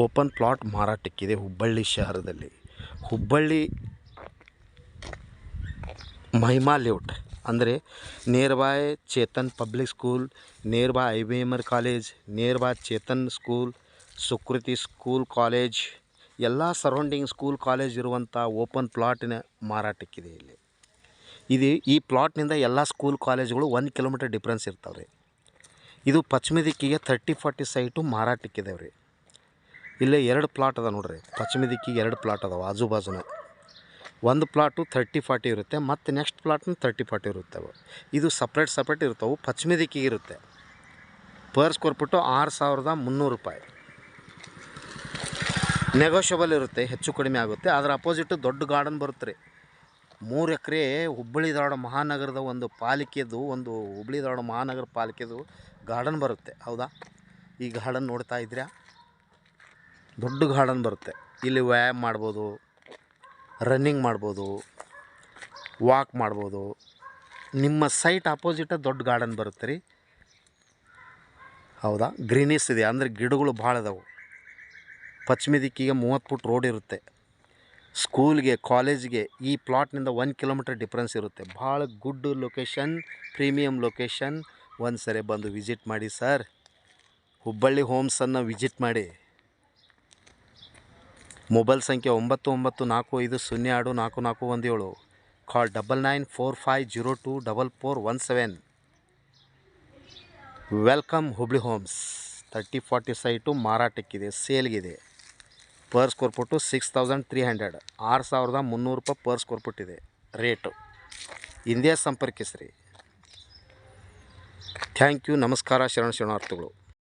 Open plot ಮಾರಾಟಕ್ಕಿದೆ ಹುಬ್ಬಳ್ಳಿ ಶಹರದಲ್ಲಿ. Hubballi Mahima layout ಅಂದರೆ near by Chetan public school, near by IBMR college, near by Chetan school, Sukruti school college, ಎಲ್ಲ surrounding school college ಇರುವಂಥ open ಪ್ಲಾಟಿನ ಮಾರಾಟಕ್ಕಿದೆ ಇಲ್ಲಿ. ಈ ಪ್ಲಾಟ್ನಿಂದ ಎಲ್ಲ ಸ್ಕೂಲ್ ಕಾಲೇಜ್ಗಳು 1 ಕಿಲೋಮೀಟರ್ ಡಿಫ್ರೆನ್ಸ್ ಇರ್ತಾವೆ ರೀ. ಇದು ಪಶ್ಚಿಮ ದಿಕ್ಕಿಗೆ 30-40 ಸೈಟು ಮಾರಾಟಕ್ಕಿದ್ದಾವೆ ರೀ. ಇಲ್ಲೇ 2 ಪ್ಲಾಟ್ ಅದ ನೋಡ್ರಿ. ಪಶ್ಚಿಮ ದಿಕ್ಕಿಗೆ 2 ಪ್ಲಾಟ್ ಅದಾವೆ ಆಜು ಬಾಜುನ. ಒಂದು ಪ್ಲಾಟು 30-40 ಇರುತ್ತೆ, ಮತ್ತು ನೆಕ್ಸ್ಟ್ ಪ್ಲಾಟ್ನ 30-40 ಇರುತ್ತವೆ. ಇದು ಸಪ್ರೇಟ್ ಇರ್ತವೆ. ಪಶ್ಚಿಮ ದಿಕ್ಕಿಗೆ ಇರುತ್ತೆ. ಪರ್ ಸ್ಕ್ವೇರ್ ಫುಟ್ಟು 6,300 ರೂಪಾಯಿ. ನೆಗೋಷಿಯಬಲ್ ಇರುತ್ತೆ, ಹೆಚ್ಚು ಕಡಿಮೆ ಆಗುತ್ತೆ. ಅದರ ಅಪೋಸಿಟು ದೊಡ್ಡ ಗಾರ್ಡನ್ ಬರುತ್ತೆ ರೀ. 3 ಎಕರೆ ಹುಬ್ಬಳ್ಳಿ ಧಾರವಾಡ ಮಹಾನಗರದ ಒಂದು ಪಾಲಿಕೆದು, ಒಂದು ಹುಬ್ಬಳ್ಳಿ ಧಾರವಾಡ ಮಹಾನಗರ ಪಾಲಿಕೆದು ಗಾರ್ಡನ್ ಬರುತ್ತೆ. ಹೌದಾ? ಈ ಗಾರ್ಡನ್ ನೋಡ್ತಾ ಇದ್ದೀರಾ? ದೊಡ್ಡ ಗಾರ್ಡನ್ ಬರುತ್ತೆ. ಇಲ್ಲಿ ವ್ಯಾಯಾಮ ಮಾಡ್ಬೋದು, ರನ್ನಿಂಗ್ ಮಾಡ್ಬೋದು, ವಾಕ್ ಮಾಡ್ಬೋದು. ನಿಮ್ಮ ಸೈಟ್ ಅಪೋಸಿಟ ದೊಡ್ಡ ಗಾರ್ಡನ್ ಬರುತ್ತೆ ರೀ. ಹೌದಾ? ಗ್ರೀನಿಸ್ ಇದೆ, ಅಂದರೆ ಗಿಡಗಳು ಭಾಳ ಇದಾವೆ. ಪಶ್ಚಿಮ ದಿಕ್ಕಿಗೆ 30 ಫುಟ್ ರೋಡ್ ಇರುತ್ತೆ. ಸ್ಕೂಲ್ಗೆ, ಕಾಲೇಜ್ಗೆ ಈ ಪ್ಲಾಟ್ನಿಂದ 1 ಕಿಲೋಮೀಟರ್ ಡಿಫ್ರೆನ್ಸ್ ಇರುತ್ತೆ. ಭಾಳ ಗುಡ್ ಲೊಕೇಶನ್, ಪ್ರೀಮಿಯಮ್ ಲೊಕೇಶನ್. ಒಂದು ಸರಿ ಬಂದು ವಿಸಿಟ್ ಮಾಡಿ ಸರ್. ಹುಬ್ಬಳ್ಳಿ ಹೋಮ್ಸನ್ನು ವಿಸಿಟ್ ಮಾಡಿ. ಮೊಬೈಲ್ ಸಂಖ್ಯೆ 9945024417. Call 9945024417. Welcome Hubli homes. 30-40 site ಮಾರಾಟಕ್ಕಿದೆ, ಸೇಲ್ಗಿದೆ. ಪರ್ ಸ್ಕ್ವೇರ್ ಫುಟ್ಟು 6,300, 6,300 ರೂಪಾಯಿ ಪರ್ ಸ್ಕ್ವೇರ್ ಫುಟ್ ಇದೆ ರೇಟು. ಹಿಂದೆ ಸಂಪರ್ಕಿಸ್ರಿ. Thank you. ನಮಸ್ಕಾರ. ಶರಣಾರ್ಥಿಗಳು.